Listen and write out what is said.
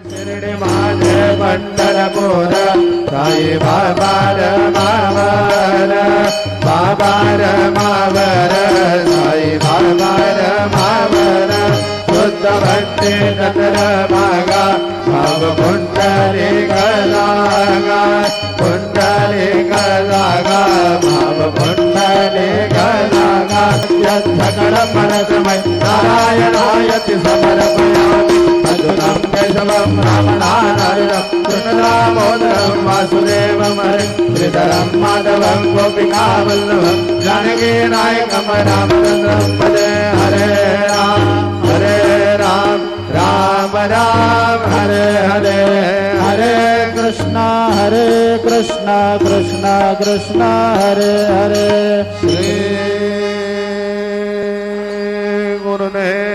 शिरडी माझे पंढरपूर साई बाबा मावर बाबा मावर साई बाबा मावर शुद्ध भक्ती तत्र भागा भाव कुंडली गलागा कुंडली गलागा भाव कुंडली गलागा सकल मनसमय नारायणायति समर्पयामि मधुरं केशवं रामनारायणं कृष्णदामोदरं वासुदेवं श्रीधरं माधवं गोपिकावल्लभं जानकीनायकं रामचन्द्रं भजे हरे राम राम राम हरे हरे हरे कृष्णा कृष्णा कृष्णा हरे हरे श्री गुरुदेव